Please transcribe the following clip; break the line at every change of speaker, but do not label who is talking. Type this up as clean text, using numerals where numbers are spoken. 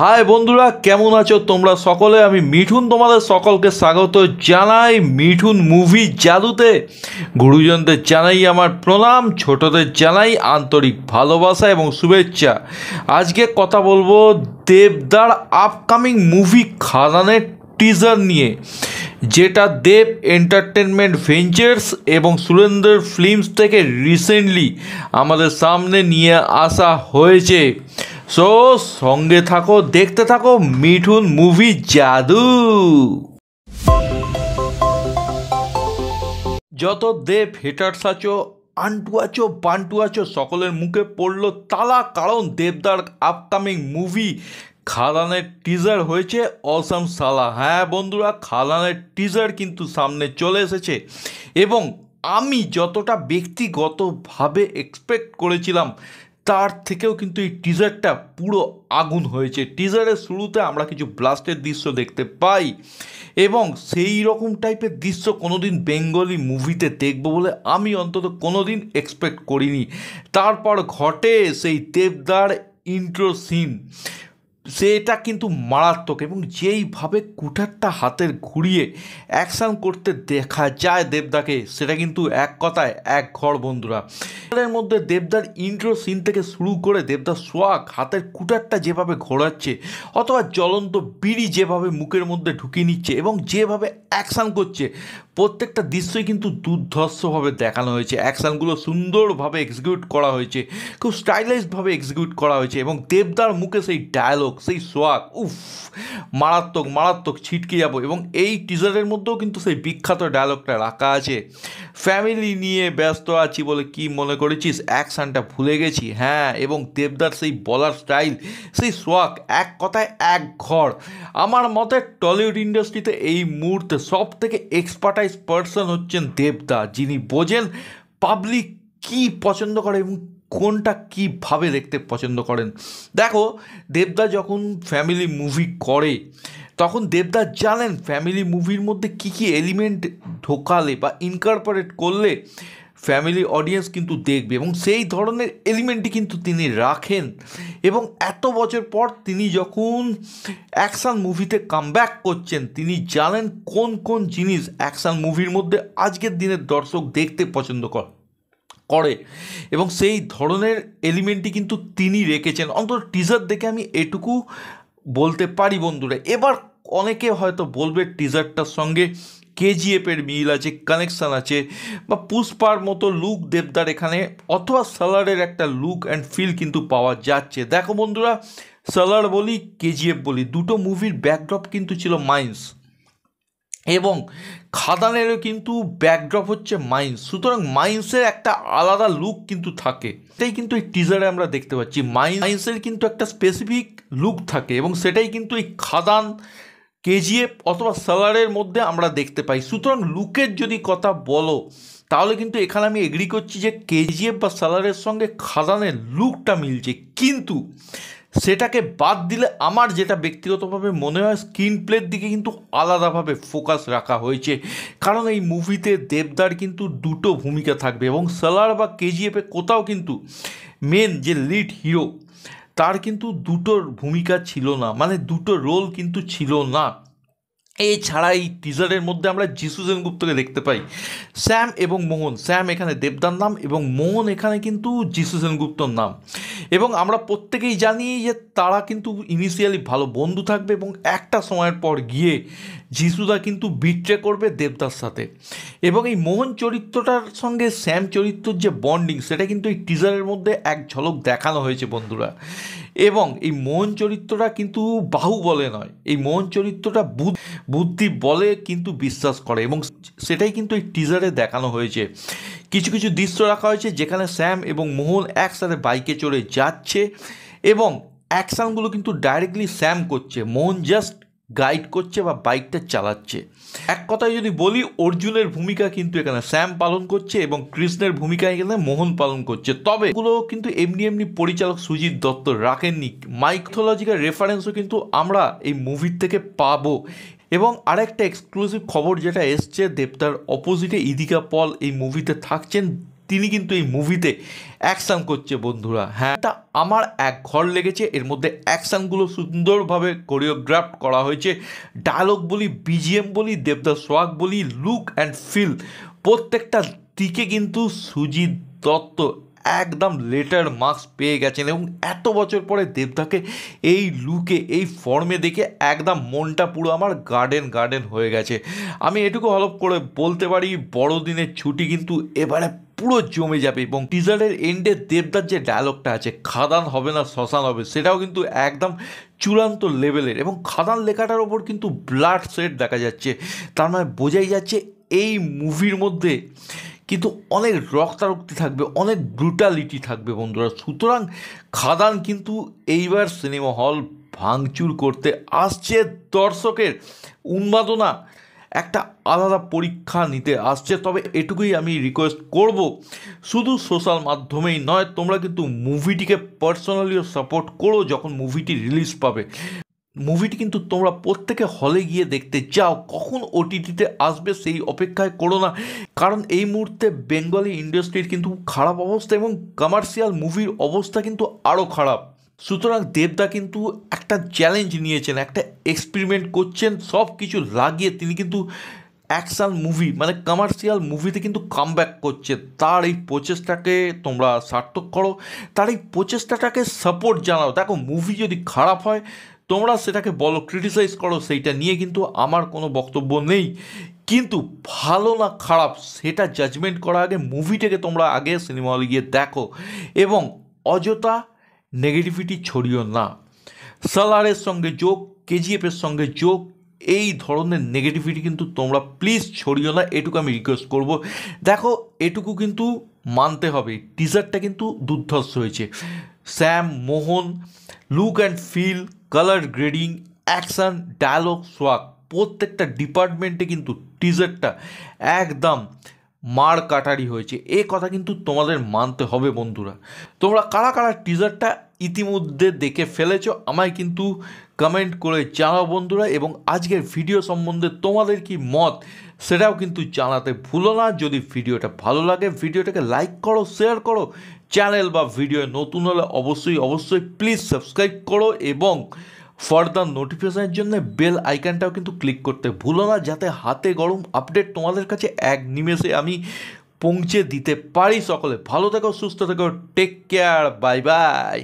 High বন্ধুরা, কেমন আছো তোমরা সকলে? আমি মিঠুন তোমাদের সকলকে স্বাগত জানাই মিঠুন মুভি জাদুতে। গুরুজনদের জানাই আমার প্রণাম, ছোটদের জানাই আন্তরিক ভালোবাসা এবং শুভেচ্ছা। আজকে কথা বলবো দেবদার আপকামিং মুভি খাদানের টিজার নিয়ে, যেটা দেব এন্টারটেনমেন্ট ভেঞ্চার্স এবং সুরেন্দ্র ফিল্মস থেকে রিসেন্টলি আমাদের সামনে নিয়ে আসা হয়েছে। সো সঙ্গে থাকো, দেখতে থাকো মিঠুন মুভি জাদু। যত দেব হেটার্স আছো, আন্টু আছো, বান্টু আছো, সকলের মুখে পড়লো তালা, কারণ দেবদার আপকামিং মুভি খাদানের টিজার হয়েছে অসাম সালা। হ্যাঁ বন্ধুরা, খাদানের টিজার কিন্তু সামনে চলে এসেছে এবং আমি যতটা ব্যক্তিগতভাবে এক্সপেক্ট করেছিলাম তার থেকেও কিন্তু এই টিজারটা পুরো আগুন হয়েছে। টিজারের শুরুতে আমরা কিছু ব্লাস্টের দৃশ্য দেখতে পাই এবং সেই রকম টাইপের দৃশ্য কোনোদিন বেঙ্গলি মুভিতে দেখবো বলে আমি অন্তত কোনোদিন এক্সপেক্ট করিনি। তারপর ঘটে সেই দেবদার ইন্ট্রো সিন, সেটা কিন্তু মারাত্মক এবং যেইভাবে কুঠারটা হাতের ঘুরিয়ে অ্যাকশান করতে দেখা যায় দেবদাকে, সেটা কিন্তু এক কথায় এক ঘর বন্ধুরা। এর মধ্যে দেবদার ইন্ট্রো সিন থেকে শুরু করে দেবদার সোয়াগ হাতের কুঠারটা যেভাবে ঘোরাচ্ছে, অথবা জ্বলন্ত বিড়ি যেভাবে মুখের মধ্যে ঢুকিয়ে নিচ্ছে এবং যেভাবে অ্যাকশান করছে, প্রত্যেকটা দৃশ্যই কিন্তু দুর্ধর্ষভাবে দেখানো হয়েছে। অ্যাকশানগুলো সুন্দরভাবে এক্সিকিউট করা হয়েছে, খুব স্টাইলিশভাবে এক্সিকিউট করা হয়েছে এবং দেবদার মুখে সেই ডায়ালগ, সেই সোয়াগ, উফ, মারাত্মক মারাত্মক, ছিটকে যাব। এবং এই টিজারের মধ্যেও কিন্তু সেই বিখ্যাত ডায়ালগটা রাখা আছে, ফ্যামিলি নিয়ে ব্যস্ত আছি বলে কি মনে করেছিস, অ্যাকশানটা ভুলে গেছি। হ্যাঁ, এবং দেবদার সেই বলার স্টাইল, সেই সোয়াগ, এক কথায় এক ঘর। আমার মতে টলিউড ইন্ডাস্ট্রিতে এই মুহূর্তে সব থেকে এক্সপার্টাইজ পার্সন হচ্ছেন দেবদা, যিনি বোঝেন পাবলিক কী পছন্দ করে এবং কোনটা কীভাবে দেখতে পছন্দ করেন। দেখো, দেবদা যখন ফ্যামিলি মুভি করে তখন দেবদা জানেন ফ্যামিলি মুভির মধ্যে কী কী এলিমেন্ট ঢোকালে বা ইনকর্পোরেট করলে ফ্যামিলি অডিয়েন্স কিন্তু দেখবে, এবং সেই ধরনের এলিমেন্টই কিন্তু তিনি রাখেন। এবং এত বছর পর তিনি যখন অ্যাকশান মুভিতে কামব্যাক করছেন, তিনি জানেন কোন কোন জিনিস অ্যাকশান মুভির মধ্যে আজকের দিনের দর্শক দেখতে পছন্দ করে এবং সেই ধরনের এলিমেন্টই কিন্তু তিনি রেখেছেন। অন্তত টিজার দেখে আমি এটুকু বলতে পারি বন্ধুরা। এবার অনেকে হয়তো বলবে টিজারটার সঙ্গে কেজিএফের মিল আছে, কানেকশান আছে, বা পুষ্পার মতো লুক দেবদার এখানে, অথবা সালারের একটা লুক অ্যান্ড ফিল কিন্তু পাওয়া যাচ্ছে। দেখো বন্ধুরা, সালার বলি কেজিএফ বলি, দুটো মুভির ব্যাকড্রপ কিন্তু ছিল মাইন্স, এবং খাদানেরও কিন্তু ব্যাকড্রপ হচ্ছে মাইন্স। সুতরাং মাইন্সের একটা আলাদা লুক কিন্তু থাকে, সেটাই কিন্তু এই টিজারে আমরা দেখতে পাচ্ছি। মাইন্সের কিন্তু একটা স্পেসিফিক লুক থাকে এবং সেটাই কিন্তু এই খাদান, কেজিএফ অথবা সালারের মধ্যে আমরা দেখতে পাই। সুতরাং লুকের যদি কথা বলো তাহলে কিন্তু এখানে আমি এগ্রি করছি যে কেজিএফ বা সালারের সঙ্গে খাদানের লুকটা মিলছে, কিন্তু সেটাকে বাদ দিলে আমার যেটা ব্যক্তিগতভাবে মনে হয় স্ক্রিন প্লের দিকে কিন্তু আলাদাভাবে ফোকাস রাখা হয়েছে। কারণ এই মুভিতে দেবদার কিন্তু দুটো ভূমিকা থাকবে এবং সালার বা কেজিএফে কোথাও কিন্তু মেন যে লিড হিরো তার কিন্তু দুটোর ভূমিকা ছিল না, মানে দুটো রোল কিন্তু ছিল না। এছাড়া এই টিজারের মধ্যে আমরা যিশু সেনগুপ্তকে দেখতে পাই, স্যাম এবং মোহন। স্যাম এখানে দেবদার নাম এবং মোহন এখানে কিন্তু যিশু সেনগুপ্তর নাম। এবং আমরা প্রত্যেকেই জানি যে তারা কিন্তু ইনিশিয়ালি ভালো বন্ধু থাকবে এবং একটা সময়ের পর গিয়ে যিশুদা কিন্তু বিট্রে করবে দেবদার সাথে। এবং এই মোহন চরিত্রটার সঙ্গে স্যাম চরিত্রর যে বন্ডিং, সেটা কিন্তু এই টিজারের মধ্যে এক ঝলক দেখানো হয়েছে বন্ধুরা। এবং এই মোহন চরিত্রটা কিন্তু বাহুবলে নয়, এই মোহন চরিত্রটা বুদ্ধি বলে কিন্তু বিশ্বাস করে, এবং সেটাই কিন্তু এই টিজারে দেখানো হয়েছে। কিছু কিছু দৃশ্য রাখা হয়েছে যেখানে স্যাম এবং মোহন একসাথে বাইকে চড়ে যাচ্ছে এবং অ্যাকশানগুলো কিন্তু ডাইরেক্টলি স্যাম করছে, মোহন জাস্ট গাইড করছে বা বাইকটা চালাচ্ছে। এক কথায় যদি বলি, অর্জুনের ভূমিকা কিন্তু এখানে স্যাম পালন করছে এবং কৃষ্ণের ভূমিকা এখানে মোহন পালন করছে। তবে এগুলো কিন্তু এমনি এমনি পরিচালক সুজিত দত্ত রাখেননি, মাইথোলজিক্যাল রেফারেন্সও কিন্তু আমরা এই মুভির থেকে পাবো। এবং আরেকটা এক্সক্লুসিভ খবর যেটা এসছে, দেবদার অপোজিটে ইদিকা পল এই মুভিতে থাকছেন তিনি কিন্তু এই মুভিতে অ্যাকশান করছে বন্ধুরা। হ্যাঁ, এটা আমার এক ঘর লেগেছে। এর মধ্যে অ্যাকশানগুলো সুন্দরভাবে কোরিওগ্রাফ করা হয়েছে। ডায়লগ বলি, বিজিএম বলি, দেবদাস সোহাগ বলি, লুক অ্যান্ড ফিল, প্রত্যেকটা দিকে কিন্তু সুজিত দত্ত একদম লেটার মার্কস পেয়ে গেছেন। এবং এত বছর পরে দেবদাকে এই লুকে, এই ফর্মে দেখে একদম মনটা পুরো আমার গার্ডেন হয়ে গেছে। আমি এটুকু হলপ করে বলতে পারি, বড়দিনের ছুটি কিন্তু এবারে পুরো জমে যাবে। এবং টিজারের এন্ডে দেবদার যে ডায়লগটা আছে, খাদান হবে না শ্মশান হবে, সেটাও কিন্তু একদম চূড়ান্ত লেভেলের। এবং খাদান লেখাটার ওপর কিন্তু ব্লাড শেড দেখা যাচ্ছে, তার মানে বোঝাই যাচ্ছে এই মুভির মধ্যে কিন্তু অনেক রক্তারক্তি থাকবে, অনেক ব্রুটালিটি থাকবে বন্ধুরা। সুতরাং খাদান কিন্তু এইবার সিনেমা হল ভাঙচুর করতে আসছে, দর্শকের উন্মাদনা একটা আলাদা পরীক্ষা নিতে আসছে। তবে এটুকুই আমি রিকোয়েস্ট করব, শুধু সোশ্যাল মাধ্যমেই নয়, তোমরা কিন্তু মুভিটিকে পার্সোনালিও সাপোর্ট করো। যখন মুভিটি রিলিজ পাবে, মুভিটি কিন্তু তোমরা প্রত্যেকে হলে গিয়ে দেখতে চাও, কখন ওটিটিতে আসবে সেই অপেক্ষায় করো না। কারণ এই মুহূর্তে বেঙ্গলি ইন্ডাস্ট্রির কিন্তু খারাপ অবস্থা, এবং কমার্শিয়াল মুভির অবস্থা কিন্তু আরও খারাপ। সুতরাং দেবদা কিন্তু একটা চ্যালেঞ্জ নিয়েছেন, একটা এক্সপেরিমেন্ট করছেন, সব কিছু লাগিয়ে তিনি কিন্তু অ্যাকশান মুভি মানে কমার্শিয়াল মুভিতে কিন্তু কামব্যাক করছে। তার এই প্রচেষ্টাকে তোমরা সার্থক করো, তার এই প্রচেষ্টাটাকে সাপোর্ট জানাও। দেখো, মুভি যদি খারাপ হয় তোমরা সেটাকে বলো, ক্রিটিসাইজ করো, সেইটা নিয়ে কিন্তু আমার কোনো বক্তব্য নেই। কিন্তু ভালো না খারাপ সেটা জাজমেন্ট করার আগে মুভিটাকে তোমরা আগে সিনেমা হলে গিয়ে দেখো, এবং অযথা নেগেটিভিটি ছড়িও না। সালারের সঙ্গে যোগ, কেজিএফের সঙ্গে যোগ, এই ধরনের নেগেটিভিটি কিন্তু তোমরা প্লিজ ছড়িও না, এটুকু আমি রিকোয়েস্ট করব। দেখো, এটুকু কিন্তু মানতে হবে, টিজারটা কিন্তু দুর্ধর্ষ হয়েছে। Sam, Mohan, look and feel, colour grading, action, dialogue, swag, প্রত্যেকটা ডিপার্টমেন্টে কিন্তু টিজারটা একদম মার কাটারি হয়েছে। এ কথা কিন্তু তোমাদের মানতে হবে বন্ধুরা। তোমরা কারা কারা টিজারটা ইতিমধ্যে দেখে ফেলেছো আমায় কিন্তু কমেন্ট করে জানাও বন্ধুরা। এবং আজকের ভিডিও সম্বন্ধে তোমাদের কি মত সেটাও কিন্তু জানাতে ভুলো না। যদি ভিডিওটা ভালো লাগে ভিডিওটাকে লাইক করো, শেয়ার করো। চ্যানেল বা ভিডিও নতুন হলে অবশ্যই প্লিজ সাবস্ক্রাইব করো, এবং ফার্দার নোটিফিকেশনের জন্য বেল আইকনটাও কিন্তু ক্লিক করতে ভুলো না, যাতে হাতে গরম আপডেট তোমাদের কাছে এক নিমেষে আমি পৌঁছে দিতে পারি। সকলে ভালো থেকো, সুস্থ থেকো, টেক কেয়ার, বাই বাই।